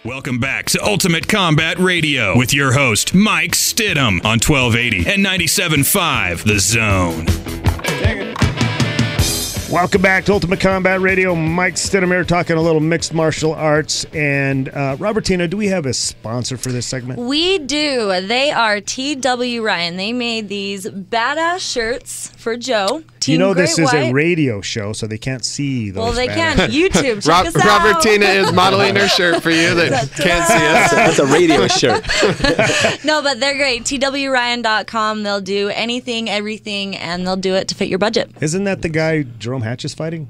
Welcome back to Ultimate Combat Radio with your host, Mike Stidham, on 1280 and 97.5 The Zone. Welcome back to Ultimate Combat Radio. Mike Stidham here talking a little mixed martial arts. And Robertina, do we have a sponsor for this segment? We do. They are TW Ryan. They made these badass shirts for Joe. Team this is a radio show, so they can't see those. Well, they can. YouTube. Check us out. Robertina is modeling her shirt for you that can't see us. That's a radio shirt. No, but they're great. TWRyan.com. They'll do anything, everything, and they'll do it to fit your budget. Isn't that the guy Jerome Hatch is fighting?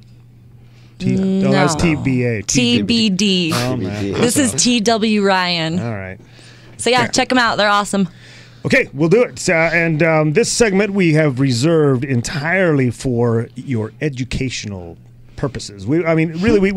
No. That's TBA. TBD. Oh, man. This is TW Ryan. All right. So, yeah, check them out. They're awesome. Okay, we'll do it. And this segment we have reserved entirely for your educational purposes. We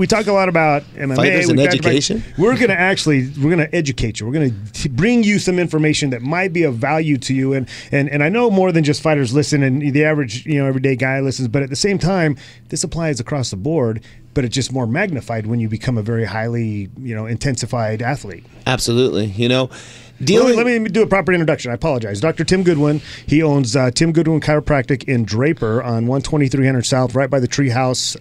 talk a lot about MMA. Fighters and education. We're going to educate you. We're going to bring you some information that might be of value to you. And I know more than just fighters listen, and the average everyday guy listens. But at the same time, this applies across the board. But it's just more magnified when you become a very highly intensified athlete. Absolutely. Let me do a proper introduction. I apologize. Dr. Tim Goodwin. He owns Tim Goodwin Chiropractic in Draper on 12300 South, right by the Treehouse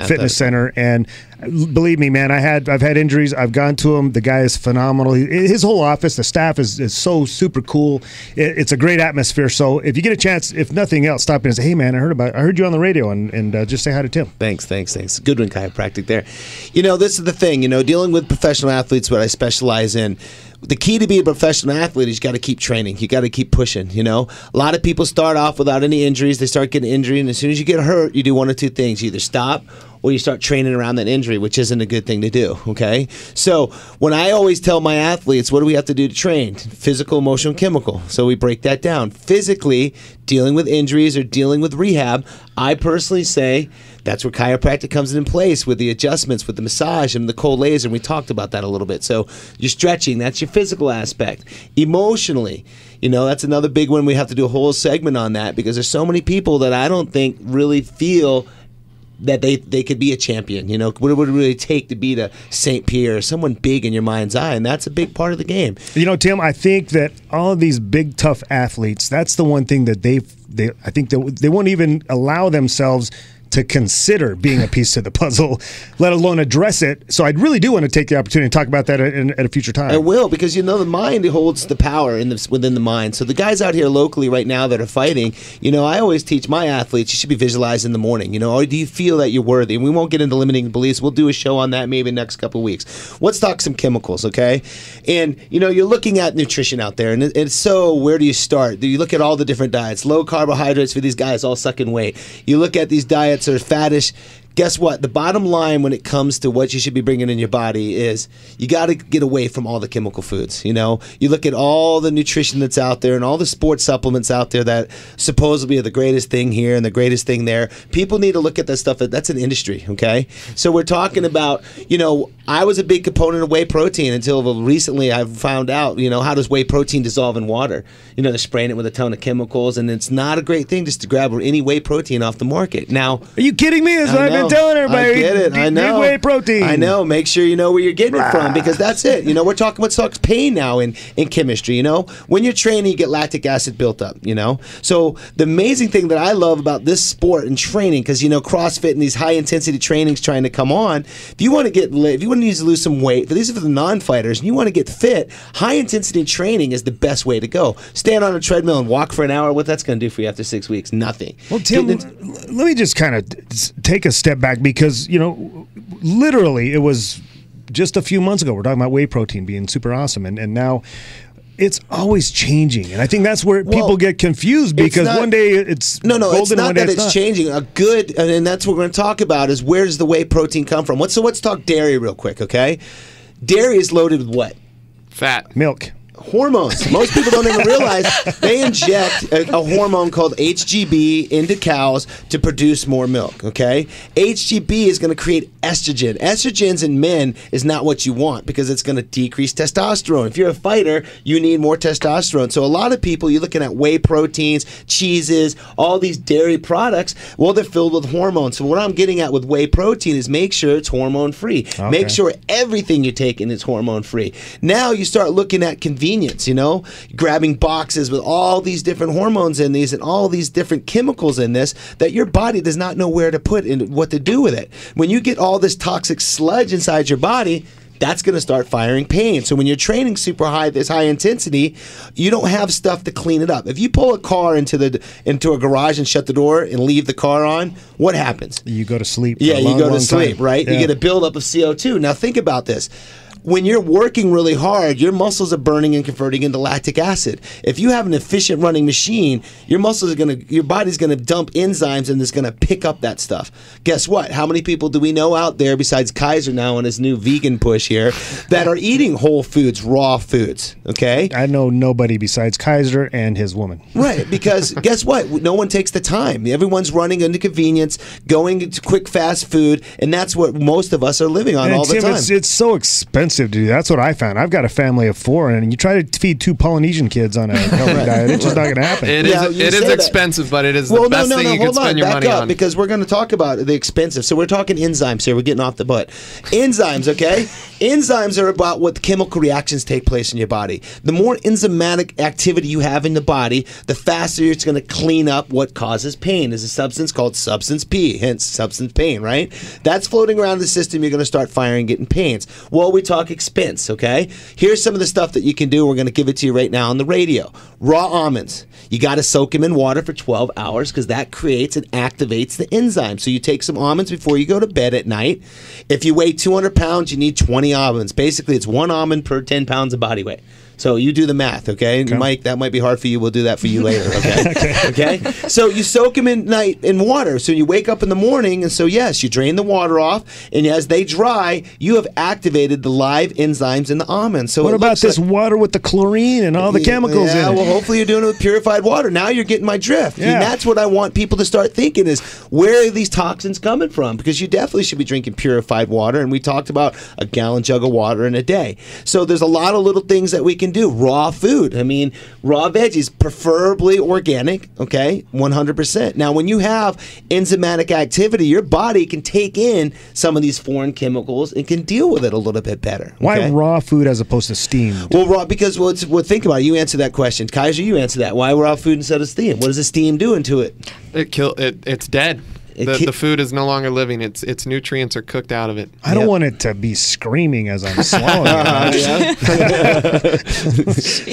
Fitness Center. And believe me, man, I've had injuries. I've gone to him. The guy is phenomenal. His whole office, the staff is so super cool. It's a great atmosphere. So if you get a chance, if nothing else, stop in and say, "Hey, man, I heard you on the radio," and just say hi to Tim. Thanks. Goodwin Chiropractic there. This is the thing. Dealing with professional athletes, what I specialize in. The key to be a professional athlete is you got to keep training. You got to keep pushing, A lot of people start off without any injuries. They start getting injury, and as soon as you get hurt, you do one of two things. You either stop or you start training around that injury, which isn't a good thing to do, okay? So when I always tell my athletes, what do we have to do to train? Physical, emotional, chemical. So we break that down. Physically, dealing with injuries or dealing with rehab, I personally say that's where chiropractic comes in place with the adjustments, with the massage and the cold laser. And we talked about that a little bit. So you're stretching. That's your physical aspect. Emotionally, that's another big one. We have to do a whole segment on that because there's so many people that I don't think really feel that they could be a champion. What would it really take to beat a St. Pierre, someone big in your mind's eye? And that's a big part of the game. Tim, I think that all of these big, tough athletes, that's the one thing that I think they won't even allow themselves to consider being a piece to the puzzle, let alone address it. So I really do want to take the opportunity to talk about that at a future time. I will, because the mind holds the power within the mind. So the guys out here locally right now that are fighting, I always teach my athletes, you should be visualized in the morning. Or do you feel that you're worthy? And we won't get into limiting beliefs. We'll do a show on that maybe next couple of weeks. Let's talk some chemicals, okay? And, you're looking at nutrition out there, and it's so, where do you start? Do you look at all the different diets? Low carbohydrates for these guys all sucking weight. You look at these diets that are fattish. Guess what? The bottom line when it comes to what you should be bringing in your body is you got to get away from all the chemical foods. You look at all the nutrition that's out there and all the sports supplements out there that supposedly are the greatest thing here and the greatest thing there. People need to look at that stuff. That's an industry, okay? So we're talking about, I was a big component of whey protein until recently I've found out, how does whey protein dissolve in water? They're spraying it with a ton of chemicals, and it's not a great thing just to grab any whey protein off the market. Now, are you kidding me? I've been telling everybody. I get it. I know. Whey protein. I know. Make sure you know where you're getting it from, because that's it. We're talking about pain now in chemistry. When you're training, you get lactic acid built up. So the amazing thing that I love about this sport and training, because CrossFit and these high intensity trainings trying to come on. If you want to lose some weight, these are for the non-fighters, and you want to get fit, high intensity training is the best way to go. Stand on a treadmill and walk for an hour. What that's going to do for you after 6 weeks? Nothing. Well, Tim, let me just kind of take a step back, because literally it was just a few months ago we're talking about whey protein being super awesome, and now it's always changing, and I think that's where people get confused, because one day it's golden, it's not one day that it's changing. And that's what we're going to talk about is, where does the whey protein come from? So let's talk dairy real quick, okay? Dairy is loaded with what? Fat. Milk. hormones. Most people don't even realize they inject a hormone called HGB into cows to produce more milk, okay? HGB is going to create estrogen. Estrogens in men is not what you want because it's going to decrease testosterone. If you're a fighter, you need more testosterone. So a lot of people, you're looking at whey proteins, cheeses, all these dairy products, well, they're filled with hormones. So what I'm getting at with whey protein is make sure it's hormone free. Okay. Make sure everything you're taking is hormone free. Now you start looking at convenience, grabbing boxes with all these different hormones in these and all these different chemicals in this that your body does not know where to put and what to do with it. When you get all this toxic sludge inside your body, that's going to start firing pain. So when you're training super high, this high intensity, you don't have stuff to clean it up. If you pull a car into a garage and shut the door and leave the car on, what happens? You go to sleep. Yeah, you go to sleep, time. right? Yeah. You get a buildup of CO2. Now think about this. When you're working really hard, your muscles are burning and converting into lactic acid. If you have an efficient running machine, your body's gonna dump enzymes and it's gonna pick up that stuff. Guess what? How many people do we know out there besides Kaiser now on his new vegan push here that are eating whole foods, raw foods? Okay, I know nobody besides Kaiser and his woman. Right, because guess what? No one takes the time. Everyone's running into convenience, going to quick fast food, and that's what most of us are living on all the Tim, time. it's so expensive to do. That's what I found. I've got a family of 4, and you try to feed 2 Polynesian kids on a healthy diet, it's just not going to happen. It Yeah, is you it say is that. expensive, but it is the best thing you can spend your money on. Because we're going to talk about the expensive. So we're talking enzymes here. We're getting off the butt. Enzymes, okay? Enzymes are about what chemical reactions take place in your body. The more enzymatic activity you have in the body, the faster it's going to clean up what causes pain. There's a substance called substance P, hence substance pain, right? That's floating around the system. You're going to start firing, getting pains. Well, we talk expense, okay? Here's some of the stuff that you can do. We're going to give it to you right now on the radio. Raw almonds. You got to soak them in water for 12 hours because that creates and activates the enzyme. So you take some almonds before you go to bed at night. If you weigh 200 pounds, you need 20 almonds. Basically, it's 1 almond per 10 pounds of body weight. So you do the math, okay? Mike, that might be hard for you. We'll do that for you later, okay? Okay? So you soak them in night in water. So you wake up in the morning, and so yes, you drain the water off, and as they dry, you have activated the live enzymes in the almonds. So What about this water with the chlorine and all the chemicals in it? Well, hopefully you're doing it with purified water. Now you're getting my drift. Yeah. And that's what I want people to start thinking is, where are these toxins coming from? Because you definitely should be drinking purified water, and we talked about a gallon jug of water in a day. So there's a lot of little things that we can do. Raw food. I mean, raw veggies, preferably organic, okay? 100%. Now, when you have enzymatic activity, your body can take in some of these foreign chemicals and can deal with it a little bit better. Why okay? raw food as opposed to steamed? Well, raw, because think about it. You answer that question. Kaiser, you answer that. Why raw food instead of steam? What is the steam doing to it? It's dead. The food is no longer living. Its nutrients are cooked out of it. I don't want it to be screaming as I'm swallowing it.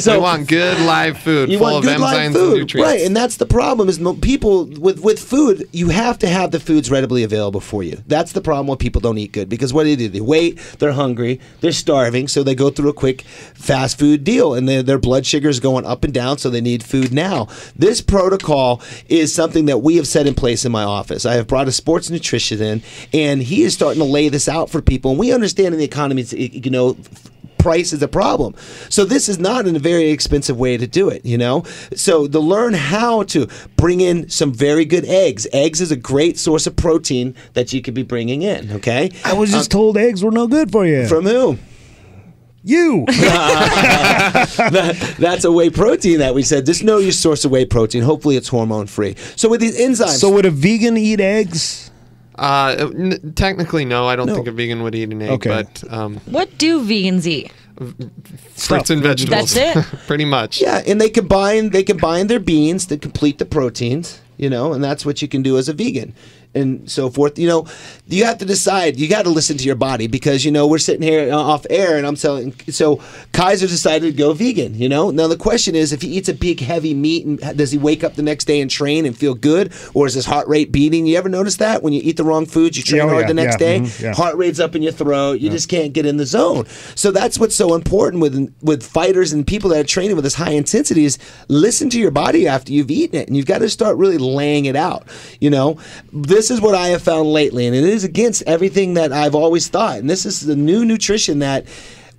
So you want good live food full of enzymes and nutrients. Right, and that's the problem is people with food, you have to have the foods readily available for you. That's the problem when people don't eat good because what do? They wait, they're hungry, they're starving, so they go through a quick fast food deal and their blood sugar is going up and down, so they need food now. This protocol is something that we have set in place in my office. I have brought a sports nutritionist in, and he is starting to lay this out for people. And we understand in the economy, price is a problem. So this is not in a very expensive way to do it, So to learn how to bring in some very good eggs. Eggs is a great source of protein that you could be bringing in, okay? I was just told eggs were no good for you. From who? You. That's a whey protein that we said. Just know your source of whey protein. Hopefully it's hormone free. So with these enzymes. So would a vegan eat eggs? Technically, no. I don't think a vegan would eat an egg. Okay. But What do vegans eat? fruits and vegetables. That's it? Pretty much. Yeah, and they combine their beans to complete the proteins, and that's what you can do as a vegan. And so forth. You have to decide. You got to listen to your body because, we're sitting here off air and I'm telling. So Kaiser decided to go vegan, Now the question is, if he eats a big heavy meat, and does he wake up the next day and train and feel good? Or is his heart rate beating? You ever notice that when you eat the wrong foods, you train hard the next day? Mm-hmm, yeah. Heart rate's up in your throat. You just can't get in the zone. So that's what's so important with fighters and people that are training with this high intensity is listen to your body after you've eaten it. And you've got to start really laying it out, This is what I have found lately, and it is against everything that I've always thought. And this is the new nutrition that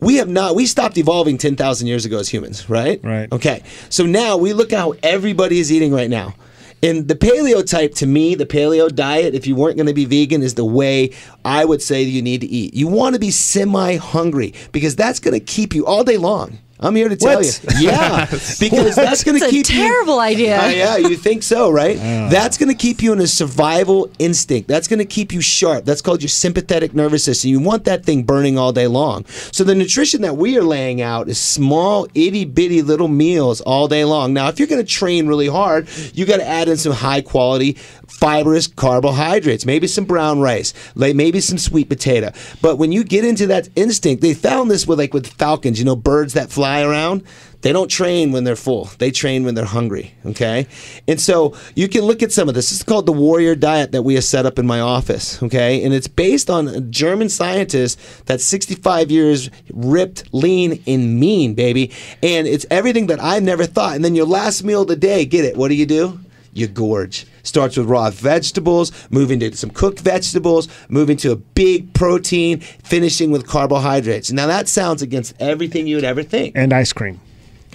We stopped evolving 10,000 years ago as humans, right? Right. Okay. So now we look at how everybody is eating right now. And the paleo type, to me, the paleo diet, if you weren't going to be vegan, is the way I would say you need to eat. You want to be semi-hungry because that's going to keep you all day long. I'm here to tell you. Yeah, because that's going to keep you. It's a terrible idea. Yeah, you think so, right? That's going to keep you in a survival instinct. That's going to keep you sharp. That's called your sympathetic nervous system. You want that thing burning all day long. So the nutrition that we are laying out is small, itty-bitty little meals all day long. Now, if you're going to train really hard, you got to add in some high-quality fibrous carbohydrates, maybe some brown rice, like maybe some sweet potato. But when you get into that instinct, they found this with falcons, birds that fly around. They don't train when they're full. They train when they're hungry, okay? And so you can look at some of this. This is called the warrior diet that we have set up in my office, okay? And it's based on a German scientist that's 65 years, ripped, lean, and mean, baby. And it's everything that I never thought. And then your last meal of the day, get it, what do? You gorge. Starts with raw vegetables, moving to some cooked vegetables, moving to a big protein, finishing with carbohydrates. Now that sounds against everything you would ever think. And ice cream.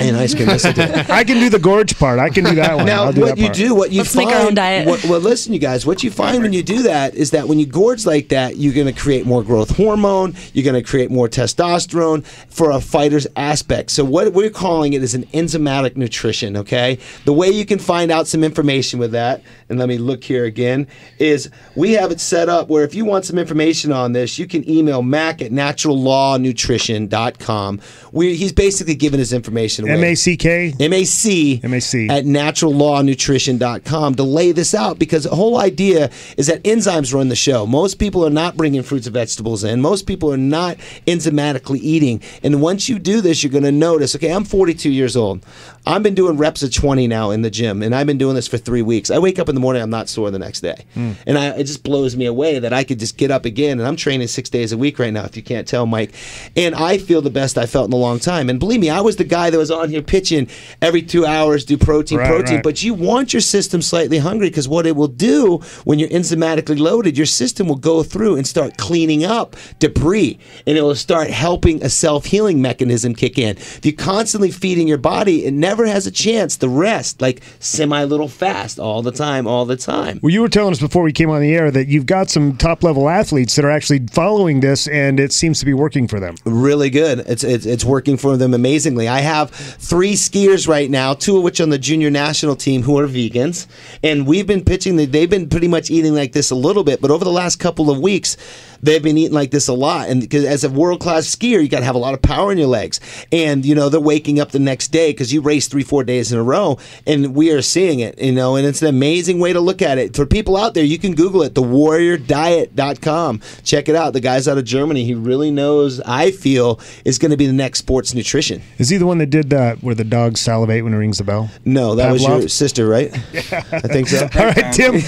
And ice cream. Yes, I do. I can do the gorge part. I can do that one. Now, I'll do what that part. Let's make our own diet. Well, listen, you guys. What you find when you do that is that when you gorge like that, you're going to create more growth hormone. You're going to create more testosterone for a fighter's aspect. So what we're calling it is an enzymatic nutrition. Okay. The way you can find out some information with that, and let me look here again, is we have it set up where if you want some information on this, you can email Mac at naturallawnutrition.com. He's basically giving his information away. M-A-C-K? M-A-C. M-A-C. At naturallawnutrition.com to lay this out, because the whole idea is that enzymes run the show. Most people are not bringing fruits and vegetables in. Most people are not enzymatically eating. And once you do this, you're going to notice, okay, I'm 42 years old. I've been doing reps of 20 now in the gym, and I've been doing this for 3 weeks. I wake up in the morning, I'm not sore the next day. And it just blows me away that I could just get up again, and I'm training 6 days a week right now, if you can't tell, Mike. And I feel the best I felt in a long time. And believe me, I was the guy that was on here pitching every 2 hours, do protein. Right. But you want your system slightly hungry, because what it will do when you're enzymatically loaded, your system will go through and start cleaning up debris, and it will start helping a self-healing mechanism kick in. If you're constantly feeding your body, it never has a chance to rest, like semi-little fast all the time. Well, you were telling us before we came on the air that you've got some top-level athletes that are actually following this, and it seems to be working for them. Really good. It's working for them amazingly. I have 3 skiers right now, 2 of which on the junior national team, who are vegans, and we've been pitching. They've been pretty much eating like this a little bit, but over the last couple of weeks, they've been eating like this a lot. And because as a world-class skier, you got to have a lot of power in your legs. And, they're waking up the next day because you race 3-4 days in a row, and we are seeing it, and it's an amazing way to look at it. For people out there, you can Google it, thewarriordiet.com. Check it out. The guy's out of Germany. He really knows, I feel, is going to be the next sports nutrition. Is he the one that did that where the dogs salivate when it rings the bell? No, that was your sister, right? Yeah. I think so. All right, Tim.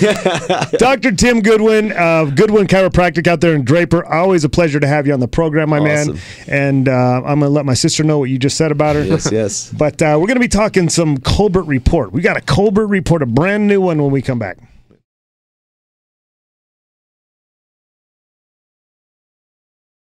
Dr. Tim Goodwin, Goodwin Chiropractic out there in Draper. Always a pleasure to have you on the program, my man. And I'm going to let my sister know what you just said about her. Yes. But we're going to be talking some Colbert Report. We got a Colbert Report, a brand new one when we come back.